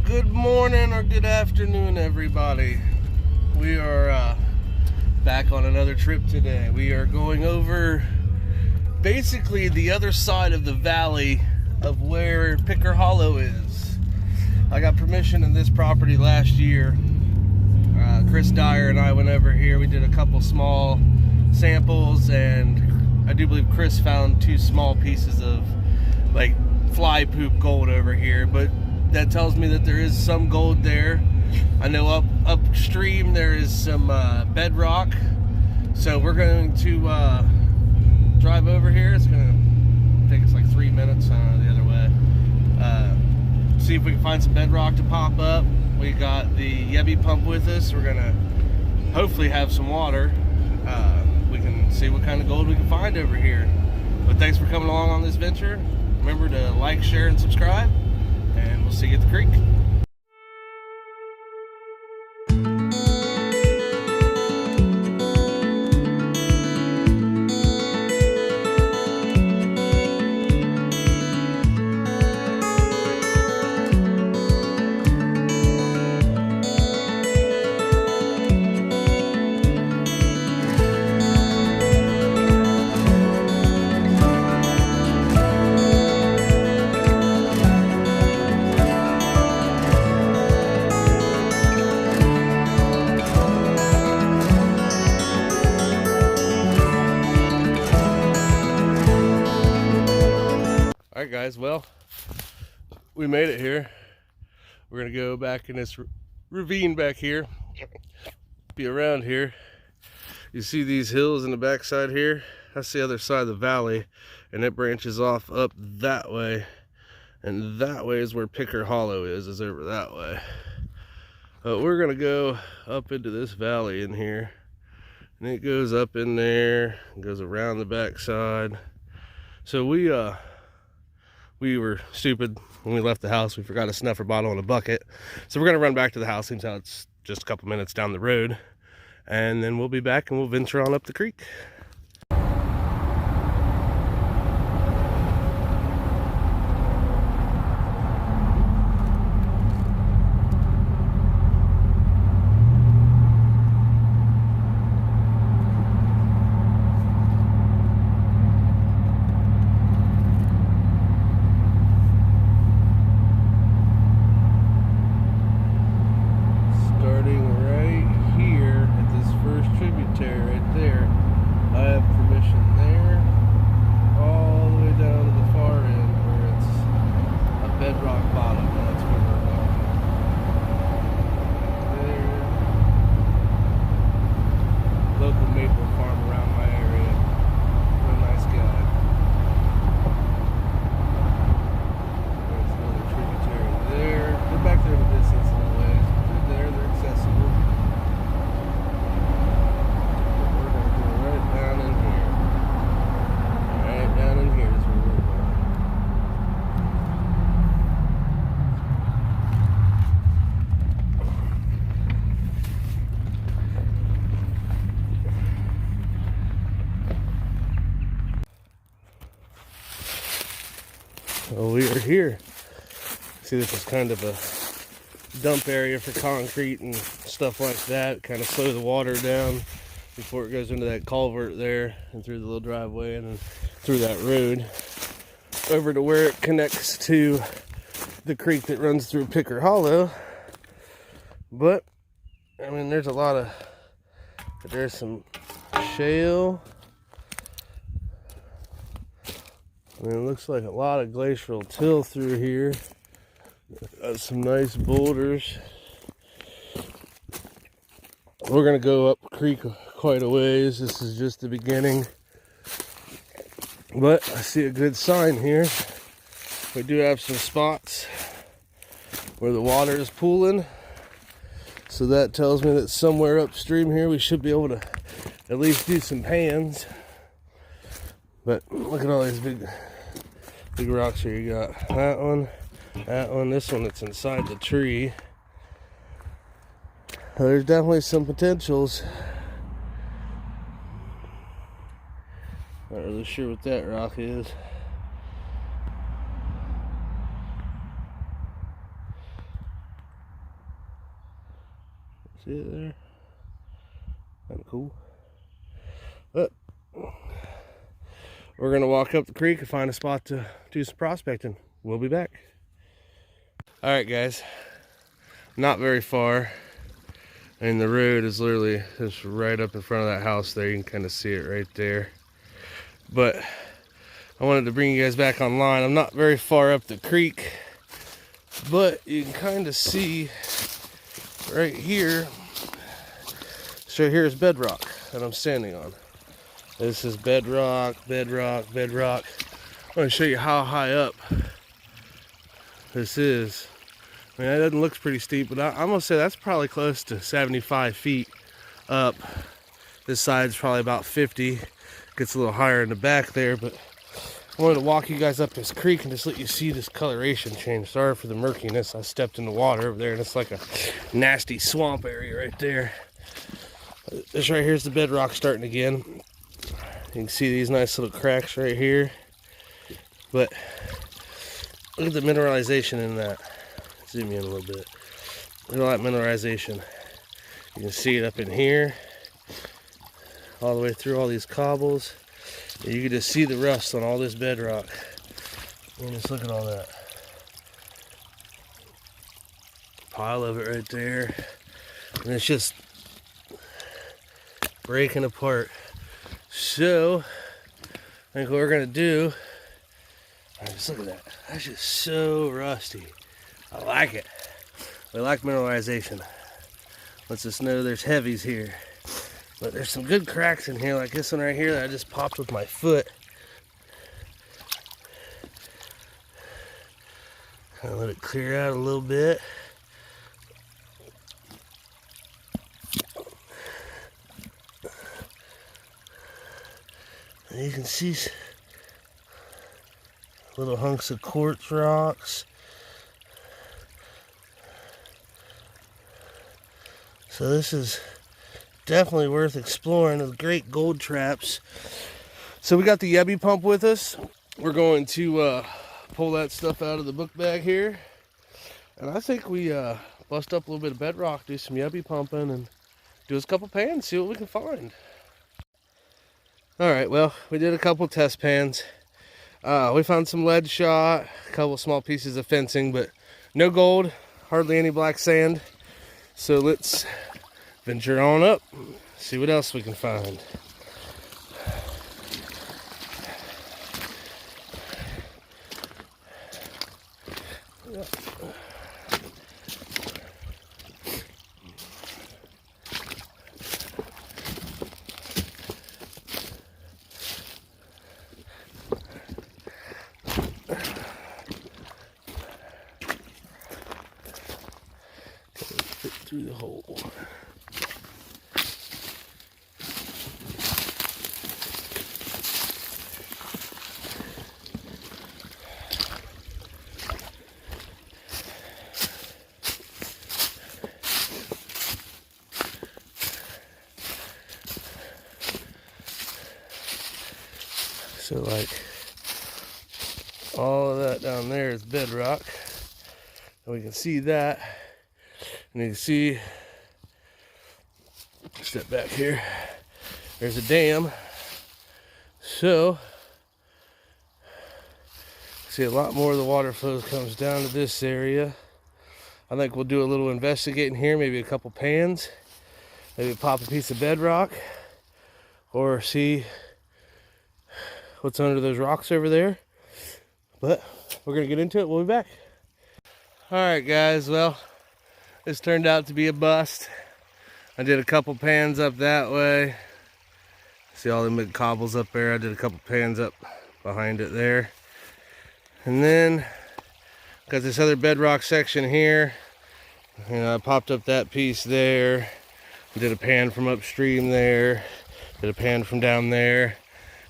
Good morning or good afternoon, everybody. We are back on another trip today. We are going over basically the other side of the valley of where Picker Hollow is. I got permission in this property last year. Chris Dyer and I went over here. We did a couple small samples, and I do believe Chris found 2 small pieces of like fly poop gold over here, but that tells me that there is some gold there. I know upstream there is some bedrock, so we're going to drive over here. It's going to take us like 3 minutes the other way. See if we can find some bedrock to pop up. We got the Yeti pump with us. We're going to hopefully have some water. We can see what kind of gold we can find over here. But thanks for coming along on this venture. Remember to like, share, and subscribe, and we'll see you at the creek. Alright guys, well, we made it here. We're going to go back in this ravine back here, be around here. You see these hills in the backside here? That's the other side of the valley, and it branches off up that way. And that way is where Picker Hollow is over that way. But we're going to go up into this valley in here. And it goes up in there, and goes around the backside. So we were stupid when we left the house. We forgot a snuffer bottle and a bucket. So we're going to run back to the house. Seems how it's just a couple minutes down the road. And then we'll be back and we'll venture on up the creek. Right there, I have permission there, all the way down to the far end where it's a bedrock bottom. That's where we're going. There, local maple farm around my area. Real nice guy. There's another tributary there. They're back there in the distance a little ways. They're accessible. Down in here. Right down in here is where we're going. Well, we are here. See, this is kind of a dump area for concrete and stuff like that. Kind of slow the water down before it goes into that culvert there and through the little driveway and then through that road over to where it connects to the creek that runs through Picker Hollow. But I mean, there's some shale. I mean, it looks like a lot of glacial till through here. Got some nice boulders. We're gonna go up creek quite a ways. This is just the beginning, but I see a good sign here. We do have some spots where the water is pooling, so that tells me that somewhere upstream here we should be able to at least do some pans. But look at all these big rocks here. You got that one, this one that's inside the tree. There's definitely some potentials. Not really sure what that rock is. See it there? Kind of cool. But we're going to walk up the creek and find a spot to do some prospecting. We'll be back. All right, guys. Not very far. And the road is literally just right up in front of that house there. You can kind of see it right there. But I wanted to bring you guys back online. I'm not very far up the creek, but you can kind of see right here. So here's bedrock that I'm standing on. This is bedrock, bedrock, bedrock. I want to show you how high up this is. I mean, that looks pretty steep, but I'm gonna say that's probably close to 75 feet up. This side's probably about 50. Gets a little higher in the back there, but I wanted to walk you guys up this creek and just let you see this coloration change. Sorry for the murkiness. I stepped in the water over there and it's like a nasty swamp area right there. This right here is the bedrock starting again. You can see these nice little cracks right here. But look at the mineralization in that. Zoom in a little bit. Look at all that mineralization. You can see it up in here, all the way through all these cobbles. And you can just see the rust on all this bedrock. And just look at all that. Pile of it right there. And it's just breaking apart. So, I think what we're gonna do, just look at that. That's just so rusty. I like it. We like mineralization. Lets us know there's heavies here. But there's some good cracks in here, like this one right here that I just popped with my foot. Kind of let it clear out a little bit. And you can see little hunks of quartz rocks. So this is definitely worth exploring. With great gold traps. So we got the Yebby pump with us. We're going to pull that stuff out of the book bag here. And I think we bust up a little bit of bedrock, do some Yebby pumping, and do us a couple pans, see what we can find. Alright, well, we did a couple test pans. We found some lead shot, a couple small pieces of fencing, but no gold, hardly any black sand. So let's venture on up, see what else we can find. Fit through the hole. So like all of that down there is bedrock, and we can see that, and you can see, step back here, there's a dam. So see a lot more of the water flow comes down to this area. I think we'll do a little investigating here, maybe a couple pans, maybe pop a piece of bedrock, or see what's under those rocks over there. But we're gonna get into it. We'll be back. All right, guys, well, this turned out to be a bust. I did a couple pans up that way. See all the big cobbles up there? I did a couple pans up behind it there. And then got this other bedrock section here. And I popped up that piece there. Did a pan from upstream there. Did a pan from down there.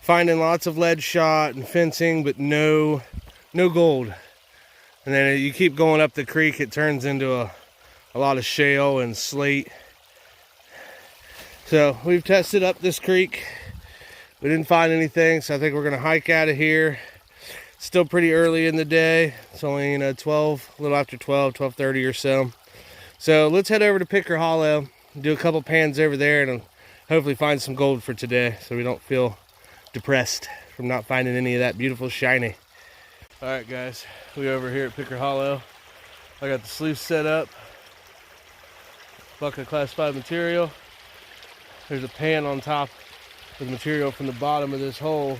Finding lots of lead shot and fencing, but no gold. And then you keep going up the creek, it turns into a lot of shale and slate. So we've tested up this creek. We didn't find anything, so I think we're gonna hike out of here. It's still pretty early in the day. It's only 12, a little after 12, 12:30 or so. So let's head over to Picker Hollow, do a couple pans over there and hopefully find some gold for today so we don't feel depressed from not finding any of that beautiful shiny. All right, guys, we over here at Picker Hollow. I got the sluice set up, bucket of classified material. There's a pan on top with material from the bottom of this hole.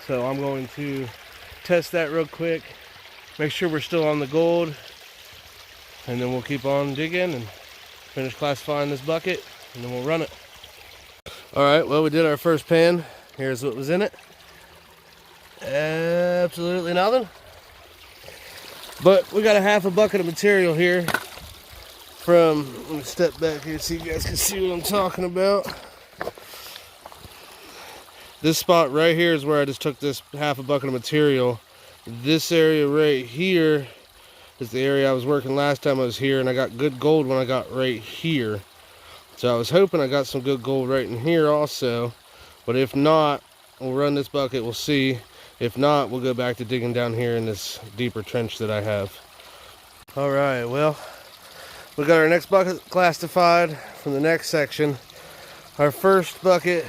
So I'm going to test that real quick, make sure we're still on the gold, and then we'll keep on digging and finish classifying this bucket, and then we'll run it. All right, well, we did our first pan. Here's what was in it. Absolutely nothing. But we got a half a bucket of material here from, let me step back here so you guys can see what I'm talking about. This spot right here is where I just took this half a bucket of material. This area right here is the area I was working last time I was here, and I got good gold when I got right here. So I was hoping I got some good gold right in here also, but if not, we'll run this bucket, we'll see. If not, we'll go back to digging down here in this deeper trench that I have. All right, well, we got our next bucket classified from the next section. Our first bucket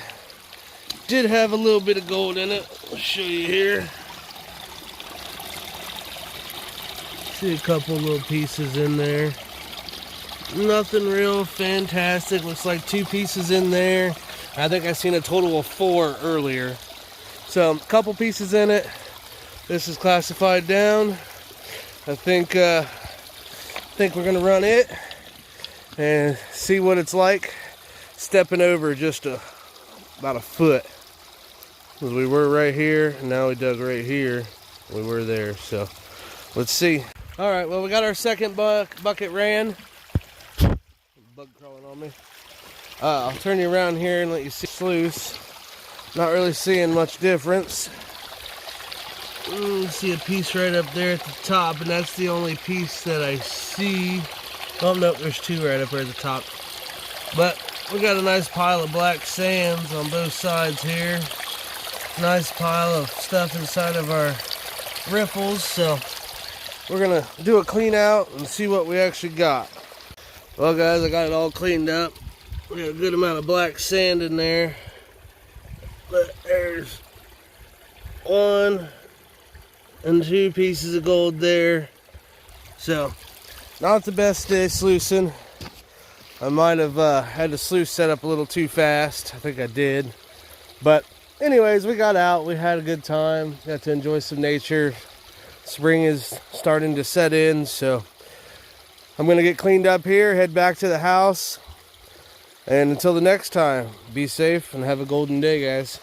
did have a little bit of gold in it. I'll show you here. See a couple little pieces in there. Nothing real fantastic. Looks like 2 pieces in there. I think I seen a total of 4 earlier. So a couple pieces in it. This is classified down. I think we're gonna run it and see what it's like stepping over just about a foot. Because we were right here, and now we dug right here. We were there, so let's see. All right, well, we got our second bucket ran. Bug crawling on me. I'll turn you around here and let you see sluice. Not really seeing much difference. See a piece right up there at the top, and that's the only piece that I see. Oh no, there's 2 right up there at the top. But we got a nice pile of black sands on both sides here. Nice pile of stuff inside of our riffles, so we're gonna do a clean out and see what we actually got. Well, guys, I got it all cleaned up. We got a good amount of black sand in there, but there's 1 and 2 pieces of gold there. So not the best day sluicing. I might have had the sluice set up a little too fast. I think I did, but anyways, we got out, we had a good time, got to enjoy some nature. Spring is starting to set in, so I'm gonna get cleaned up here, head back to the house, and until the next time, be safe and have a golden day, guys.